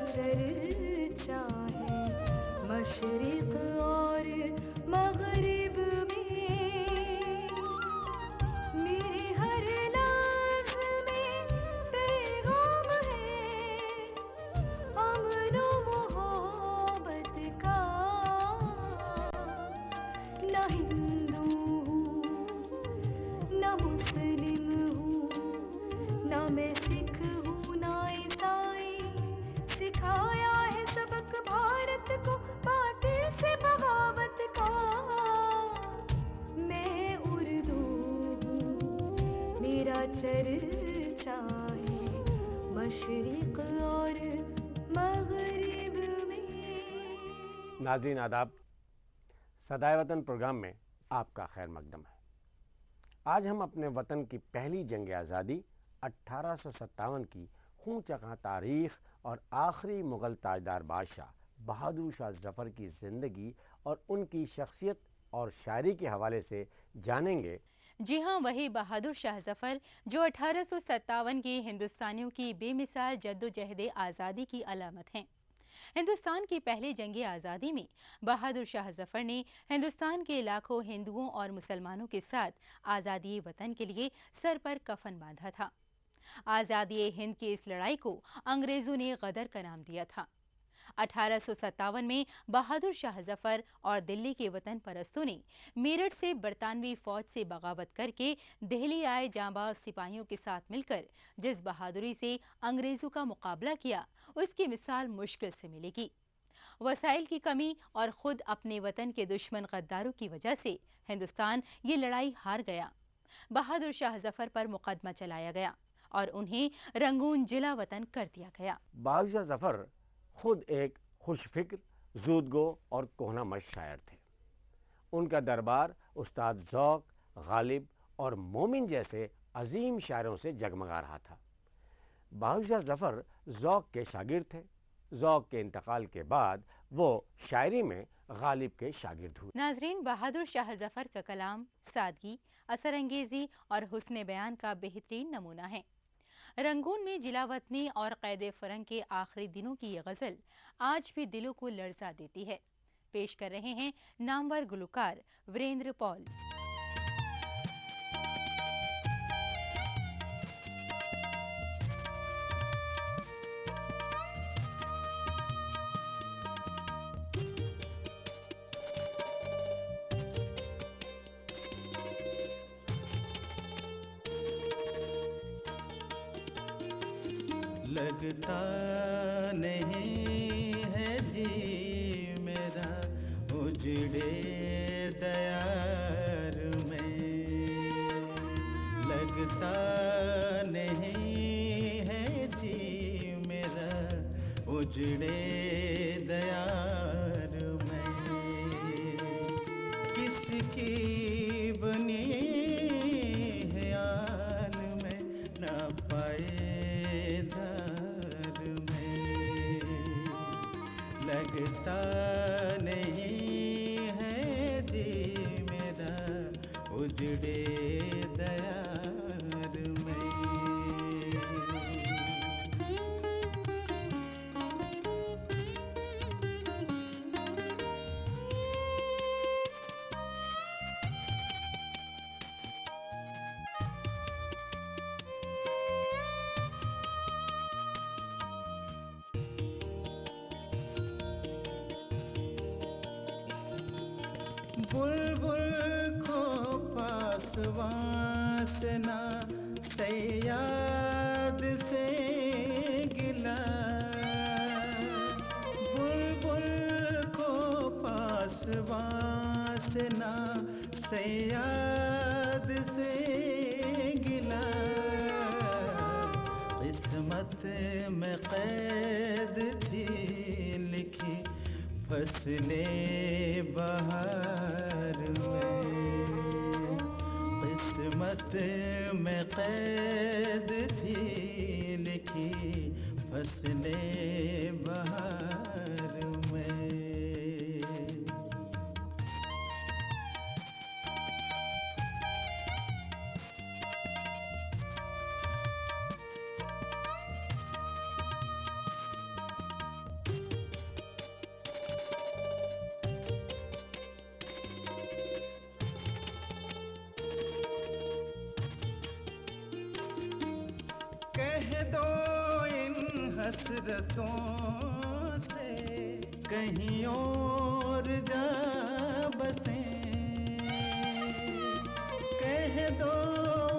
चर्चा है मशरिक़ और मग़रिब में, मेरे हर लफ्ज़ में पैगाम है अमन और मोहब्बत का। ना हिंदू हूँ ना मुस्लिम हूँ, ना मैं सिख हूँ ना ईसाई, सिखाया है सबक भारत को बातिल से बगावत का। मैं उर्दू हूँ, मेरा चर्चा है मशरिक़ और मग़रिब में। नाज़रीन आदाब, सदाए वतन प्रोग्राम में आपका खैर मकदम है। आज हम अपने वतन की पहली जंग आज़ादी 1857 की खून चखा तारीख़ और आखिरी मुग़ल ताजदार बादशाह बहादुर शाह ज़फ़र की ज़िंदगी और उनकी शख्सियत और शायरी के हवाले से जानेंगे। जी हाँ, वही बहादुर शाह ज़फ़र जो 1857 की हिंदुस्तानियों की बेमिसाल जद्दोजहद आज़ादी की अलामत हैं। हिंदुस्तान की पहली जंग आज़ादी में बहादुर शाह ज़फ़र ने हिंदुस्तान के लाखों हिंदुओं और मुसलमानों के साथ आज़ादी वतन के लिए सर पर कफन बांधा था। आज़ादी हिंद की इस लड़ाई को अंग्रेज़ों ने गदर का नाम दिया था। 1857 में बहादुर शाह ज़फ़र और दिल्ली के वतन परस्तों ने मेरठ से बरतानवी फौज से बगावत करके दिल्ली आए जांबाज सिपाहियों के साथ मिलकर जिस बहादुरी से अंग्रेज़ों का मुकाबला किया, उसकी मिसाल मुश्किल से मिलेगी। वसाइल की कमी और खुद अपने वतन के दुश्मन गद्दारों की वजह से हिंदुस्तान ये लड़ाई हार गया। बहादुर शाह ज़फ़र पर मुकदमा चलाया गया और उन्हें रंगून जिला वतन कर दिया गया। बहादुर शाह ज़फ़र खुद एक खुशफिक्र, ज़ूदगो और कोहनामश शायर थे। उनका दरबार उस्ताद ज़ौक़, गालिब और मोमिन जैसे अजीम शायरों से जगमगा रहा था। बहादुर शाह ज़फ़र ज़ौक़ के शागिर्द थे। ज़ौक़ के इंतकाल के बाद वो शायरी में गालिब के शागिर्द हुए। नाजरीन, बहादुर शाह ज़फ़र का कलाम सादगी, असरअंगेज़ी और हुस्न बयान का बेहतरीन नमूना है। रंगून में जिला वतनी और कैद फरंग के आखिरी दिनों की ये गज़ल आज भी दिलों को लर्ज़ा देती है। पेश कर रहे हैं नामवर गुलकार वीरेंद्र पॉल। लगता नहीं है जी मेरा उजड़े दयार में, लगता नहीं है जी मेरा उजड़े दयार में। किसकी बनी है आल में ना पाए लगता नहीं है जी मेरा उजड़े दयार में। बुलबुल को पास वासना सयाद से गिला, बुलबुल को पास वासना सयाद से गिला। किस्मत में कैद थी लिखी फसले बहार में, किस्मत में कैद थी लिखी फसले बहार में। कह दो इन हसरतों से कहीं और जा बसें, कह दो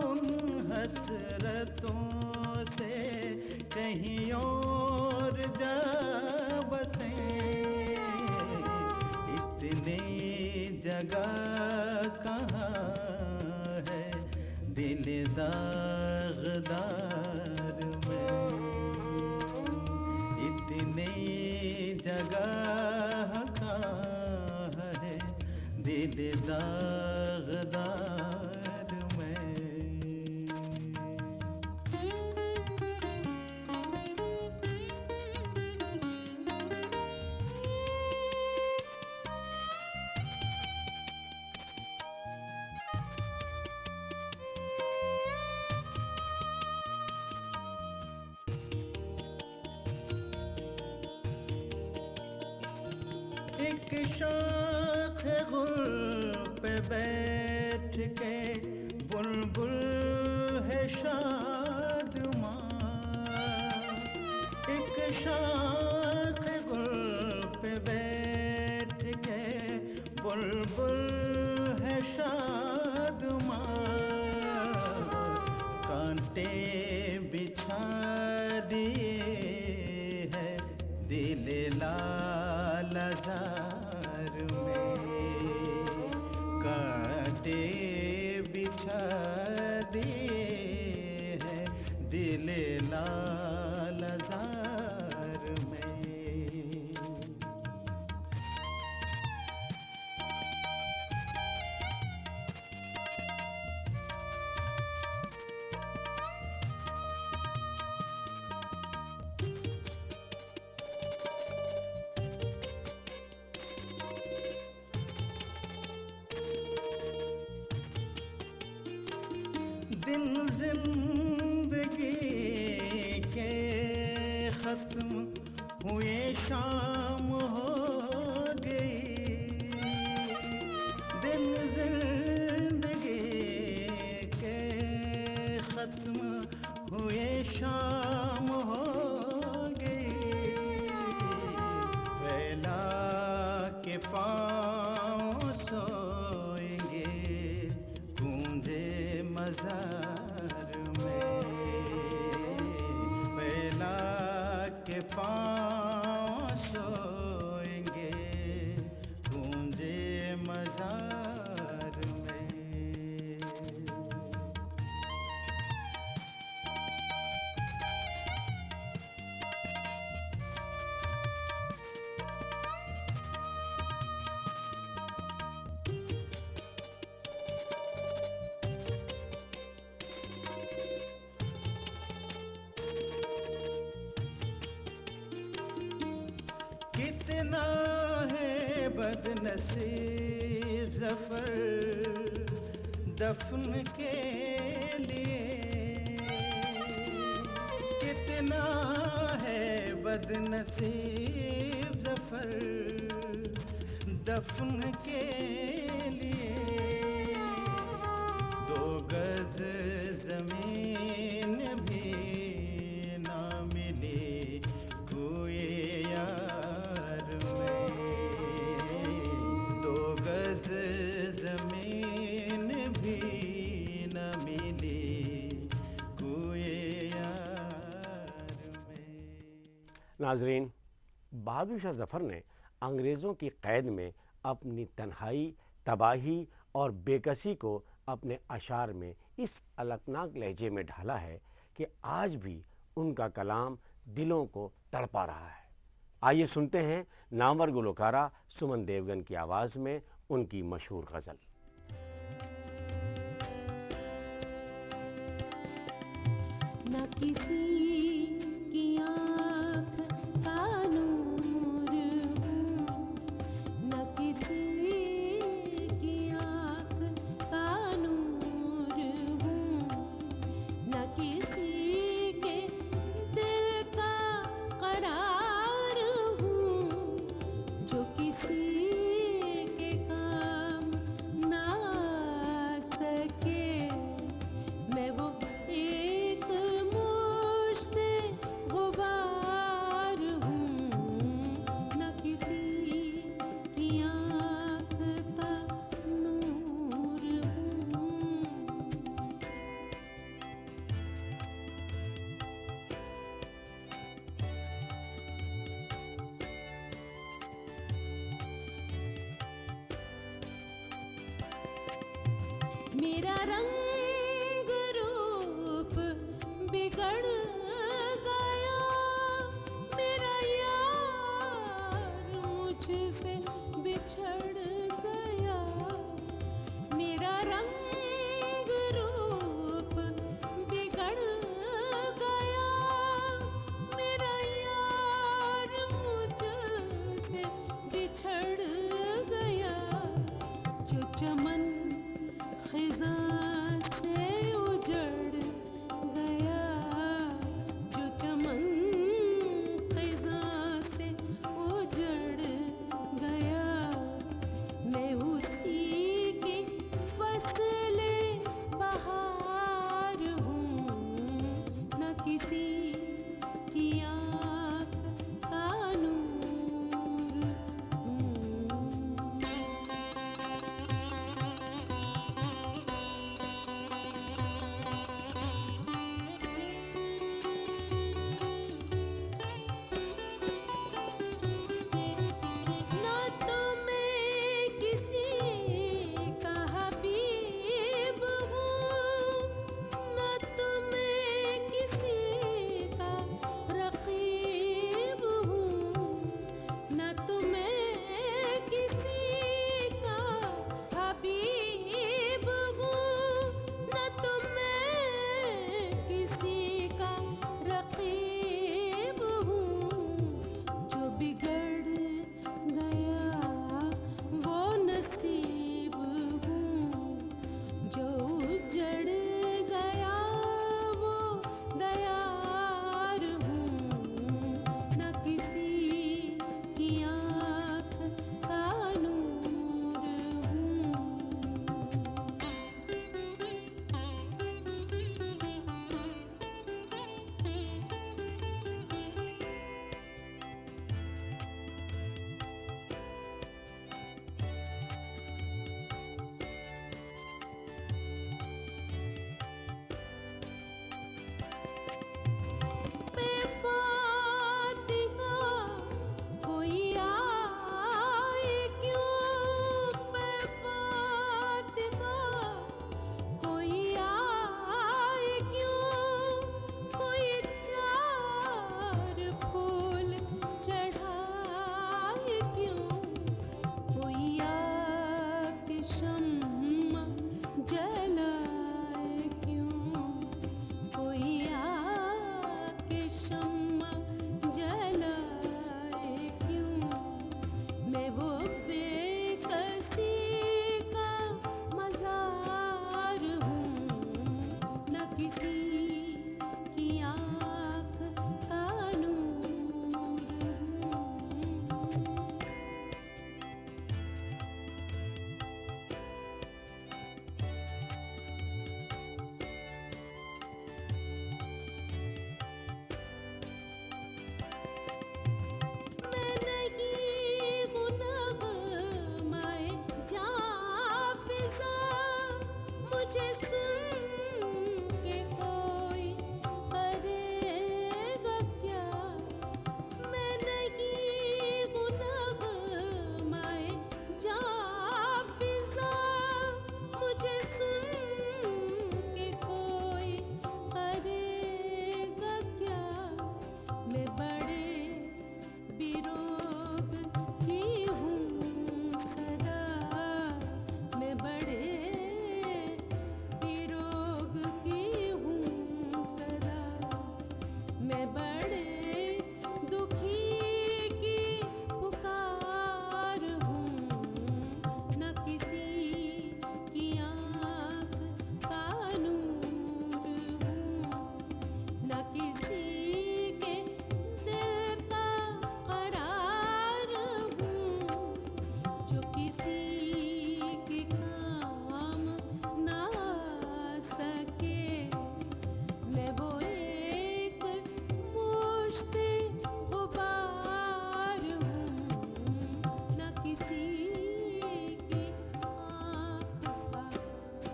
उन हसरतों से कहीं और जा बसें। इतनी जगह कहाँ है दिल दागदार में, इतनी जगह कहाँ है दिल दागदार में। एक शाख गुल पे बैठ के बुलबुल है शादमां, एक शाख गुल पे बैठ के बुलबुल है शादमां। कांटे बिछा दिए है दिल लालजार में, कांटे बिछा दिए हैं दिल लालजार में। दिन जिंदगी के खत्म हुए शाम हो गई, दिन जिंदगी के खत्म हुए शाम हो गई। फैला के पाँव सोएंगे गूंजे मज़ार में, फैला के पाँव सोएंगे गूंजे मज़ार में। कितना है बदनसीब ज़फ़र दफन के लिए, कितना है बदनसीब ज़फ़र दफन के लिए। दो गज ज़मीन भी ना मिली कोई यार में, दो गज ज़मीन भी न मिली कोई यार में। नाजरीन, बहादुर शाह ज़फ़र ने अंग्रेज़ों की क़ैद में अपनी तन्हाई, तबाही और बेकसी को अपने अशार में इस अलकनाक लहजे में ढाला है कि आज भी उनका कलाम दिलों को तड़पा रहा है। आइए सुनते हैं नामवर गुलकारा सुमन देवगन की आवाज़ में उनकी मशहूर गज़ल। न किसी की आँख का नूर हूँ, न किसी की आँख का नूर हूँ, न किसी के दिल का करार हूँ, जो किसी के काम ना सके। मैं वो एक मुश्किल मेरा रंग रूप बिगड़ गया, मेरा यार मुझसे बिछड़ गया, मेरा रंग रूप बिगड़ गया, मेरा यार मुझसे बिछड़ गया। जो चमन खिज़ां से उजड़ गया, जो चमन खिज़ां से उजड़ गया, मैं उसी की फसले बहार हूँ, न किसी की आँख का नूर हूँ। ना तो मैं किसी का हबीब हूँ, ना तो मैं किसी का रकीब हूँ, ना तो मैं किसी का हबीब हूँ, ना तो मैं किसी का रकीब हूँ। जो बिगड़ गया वो नसीब हूँ, जो उजड़ गया वो दयार हूँ, न किसी की आँख का नूर हूँ। बेफातिहा कोई आए क्यों, बेफातिहा कोई आए क्यों, कोई चार फूल चढ़ाए क्यों, कोई आके शम्मा जलाए क्यों, कोई आके शम्मा जलाए क्यों। मैं वो बेकसी का मज़ार हूँ, न किसी की आँख का नूर हूँ। मैं नहीं हूँ नग़माए जाफ़िज़ा, मुझे सुन के कोई करेगा क्या। मैं नहीं हूँ नग़माए जाफ़िज़ा, मुझे सुन के कोई करेगा क्या। मैं बड़े बिरोग की हूँ सदा, मैं बड़े बिरोग की हूँ सदा, मैं बड़े दुखी की पुकार हूँ, न किसी की आँख का नूर हूँ, न किसी के दिल का करार हूँ, जो किसी के काम ना आ सके। मैं वो एक मुश्ते गुबार हूँ, न किसी की आँख का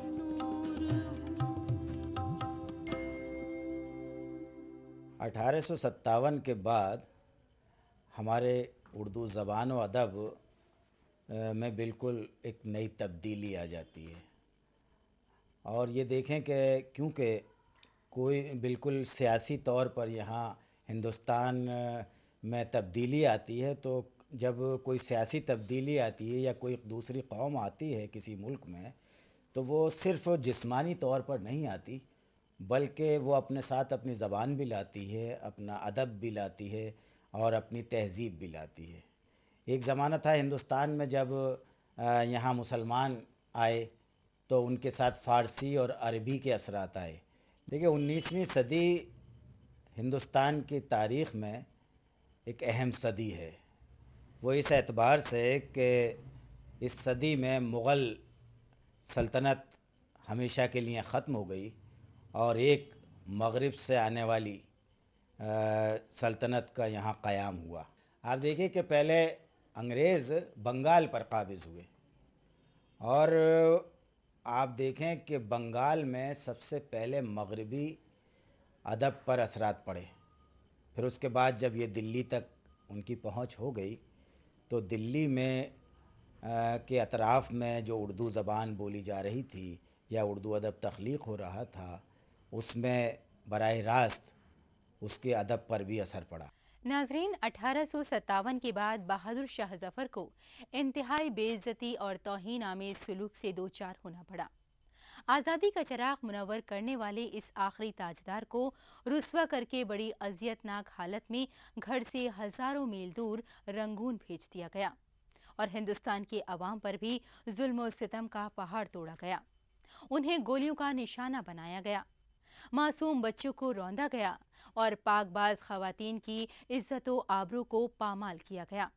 नूर हूँ। 1857 के बाद हमारे उर्दू ज़बान व अदब में बिल्कुल एक नई तब्दीली आ जाती है। और ये देखें कि क्योंकि कोई बिल्कुल सियासी तौर पर यहाँ हिंदुस्तान में तब्दीली आती है, तो जब कोई सियासी तब्दीली आती है या कोई दूसरी कौम आती है किसी मुल्क में, तो वो सिर्फ़ जिस्मानी तौर पर नहीं आती, बल्कि वो अपने साथ अपनी ज़बान भी लाती है, अपना अदब भी लाती है और अपनी तहज़ीब भी लाती है। एक ज़माना था हिंदुस्तान में जब यहाँ मुसलमान आए तो उनके साथ फ़ारसी और अरबी के असरात आए। देखिए 19वीं सदी हिंदुस्तान की तारीख़ में एक अहम सदी है। वो इस एतबार से कि इस सदी में मुग़ल सल्तनत हमेशा के लिए ख़त्म हो गई और एक मग़रिब से आने वाली सल्तनत का यहाँ क़याम हुआ। आप देखिए कि पहले अंग्रेज़ बंगाल पर काबिज़ हुए और आप देखें कि बंगाल में सबसे पहले मग़रिबी अदब पर असरात पड़े। फिर उसके बाद जब ये दिल्ली तक उनकी पहुंच हो गई तो दिल्ली में के अतराफ़ में जो उर्दू ज़बान बोली जा रही थी या उर्दू अदब तख्लीक़ हो रहा था, उसमें बराह रास्त उसके अदब पर भी असर पड़ा। नाजरीन, 1857 के बाद बहादुर शाह जफ़र को इंतहाई बेइज्जती और तौहीन आमेज सलूक से दो चार होना पड़ा। आज़ादी का चिराग मुनव्वर करने वाले इस आखिरी ताजदार को रुस्वा करके बड़ी अजियतनाक हालत में घर से हज़ारों मील दूर रंगून भेज दिया गया और हिंदुस्तान के अवाम पर भी जुल्म और सितम का पहाड़ तोड़ा गया। उन्हें गोलियों का निशाना बनाया गया, मासूम बच्चों को रौंदा गया और पाकबाज खवातीन की इज्जत व आबरू को पामाल किया गया।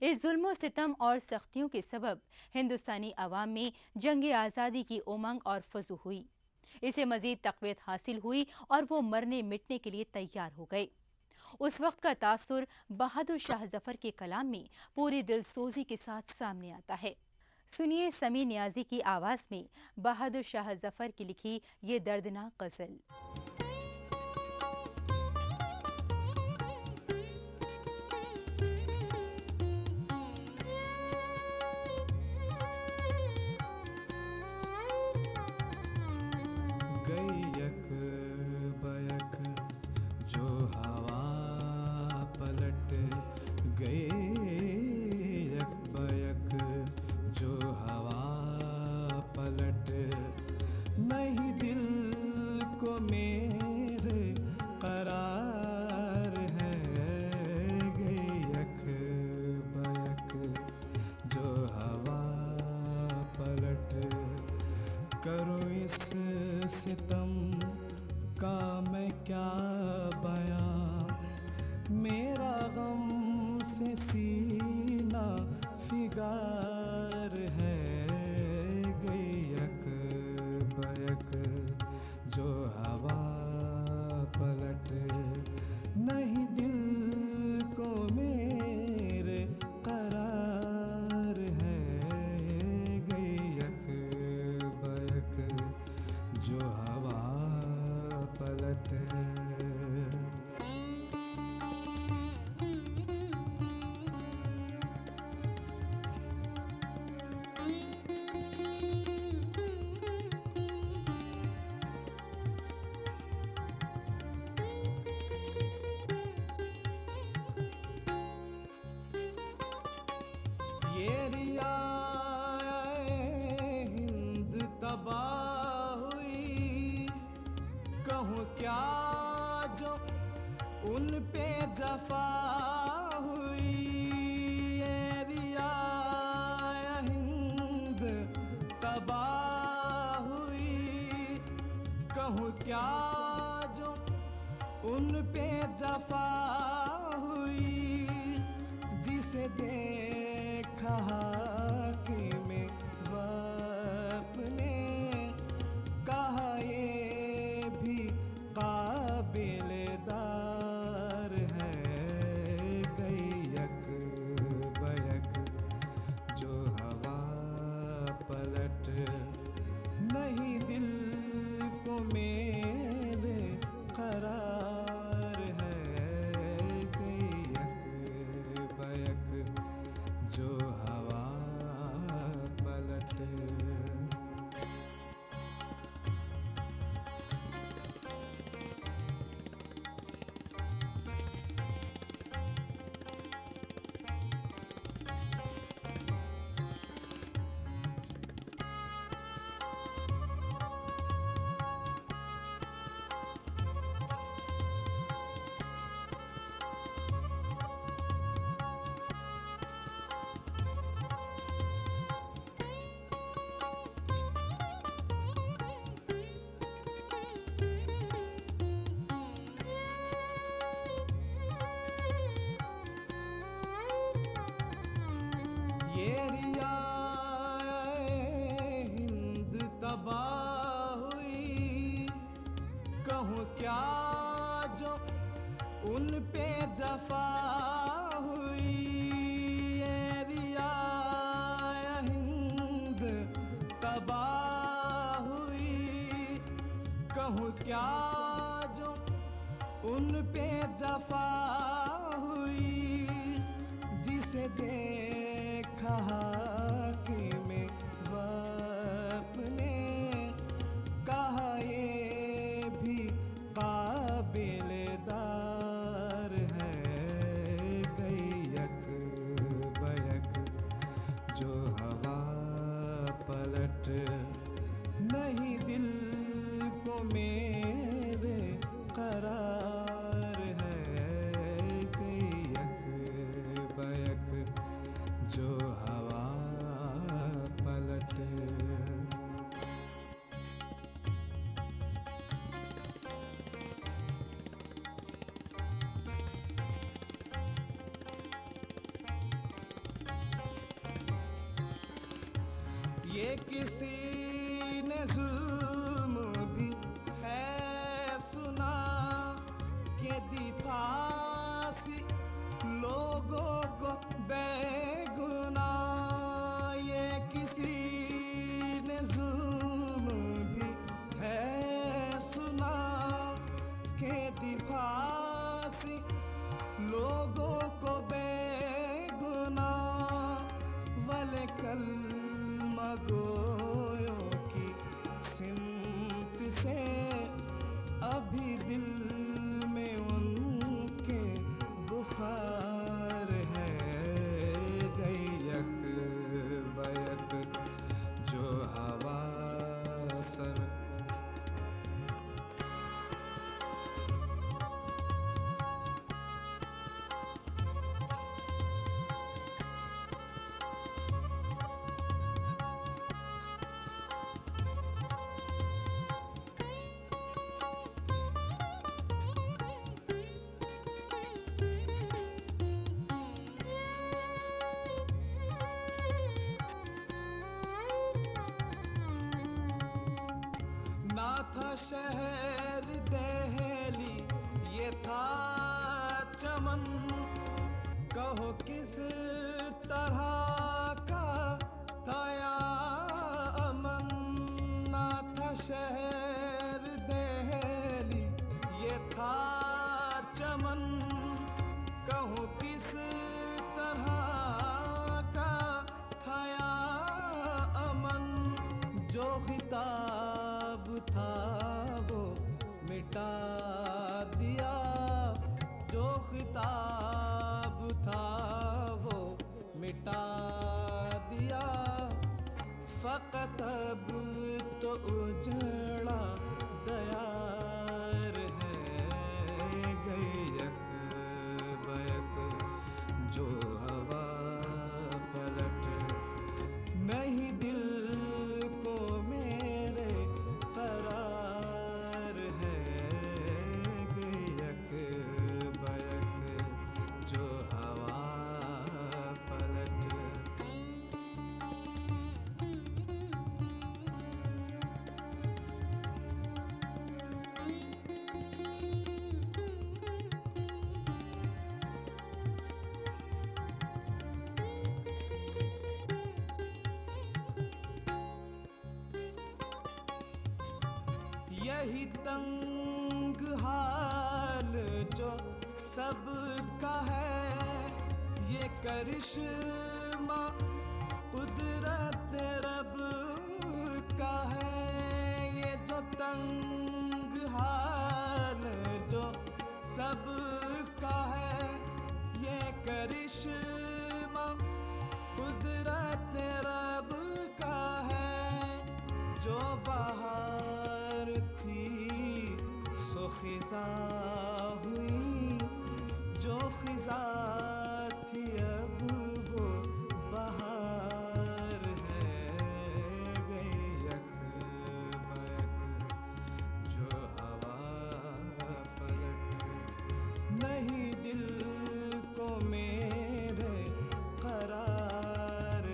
इस जुल्म सितम और सख्तियों के सबब हिंदुस्तानी अवाम में जंग आज़ादी की उमंग और फजू हुई। इसे मजीद तक़वियत हासिल हुई और वो मरने मिटने के लिए तैयार हो गए। उस वक्त का तासुर बहादुर शाह जफ़र के कलाम में पूरी दिलसोजी के साथ सामने आता है। सुनिए समी नियाजी की आवाज़ में बहादुर शाह जफ़र की लिखी ये दर्दनाक गज़ल। गई यक बयक जो हवा पलट गए, यक बयक जो हवा पलट, नहीं दिल को मेरे करार है। गई यक बयक जो हवा पलट, करूँ इस सितम का मैं क्या बयां, मेरा गम से सीना फिगार है। गई यक बयक जो हवा पलट, नहीं दिल को मेरे करार है। गई यक बयक जो हवा पलट। ये रियाए हिंद तबाह हुई, कहूँ क्या जो उन पे जफा हुई। ये रियाए हिंद तबाह हुई, कहूँ क्या जो उन पे जफा हुई। जिसे देखा हाकिम वक्त ने, कहा ये भी काबिल दार है। गई यक बयक जो हवा पलट, नहीं दिल को मेरे करार है। गई यक बयक जो हवा ये रियाए हिंद तबाह हुई, कहूँ क्या जो उन पे जफा हुई। ये रियाए हिंद तबाह हुई, कहूँ क्या जो उन पे जफा हुई। जिसे देखा हाकिम वक्त ने, कहा ये भी काबिल दार है। गयक बयक जो हवा पलट, नहीं दिल को मेरे करार है। गयक बयक जो हवा पलट। ये किसी ने जुल्म भी है सुना, के दी फांसी लोगों को बेगुना। ये किसी ने जुल्म भी है सुना, के दी फांसी लोगों को बेगुना। वले कलमा गोयों की सिमत से अभी दिल में उनके बुखार है। गयक बयक जो हवा सर। ना था शहर दहली, ये था चमन। कहो किस तरह का था या अमन। ना था शहर दहली, ये था चमन। कहूँ किस तरह का था या अमन। जो खिताब था वो मिटा दिया, जो खिताब था वो मिटा दिया। फकत अब तो उजड़ा दयार है। गयक बयक जो हवा पलट, नहीं दिल को मेरे करार है। गयक बयक जो हवा पलट। यही तंग हाल जो सबका है, ये करिश्मा कुदरत रब का है। ये जो तंग हाल जो सबका है, ये करिश्मा कुदरत रब का है। जो बाहर थी सो खिजा हुई, जो खिजा थी अब वो बहार है। गयक बयक जो हवा पलट, नहीं दिल को मेरे करार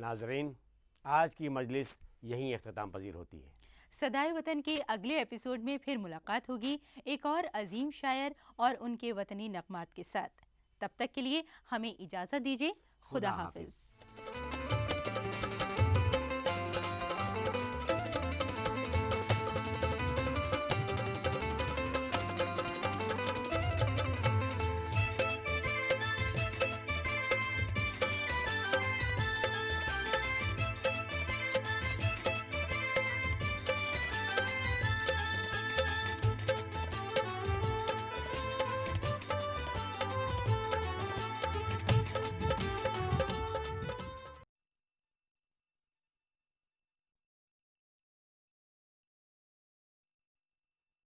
नाजरीन, आज की मजलिस यहीं अख्ताम पजीर होती है। सदाए वतन के अगले एपिसोड में फिर मुलाकात होगी एक और अजीम शायर और उनके वतनी नगमात के साथ। तब तक के लिए हमें इजाज़त दीजिए। खुदा हाफिज।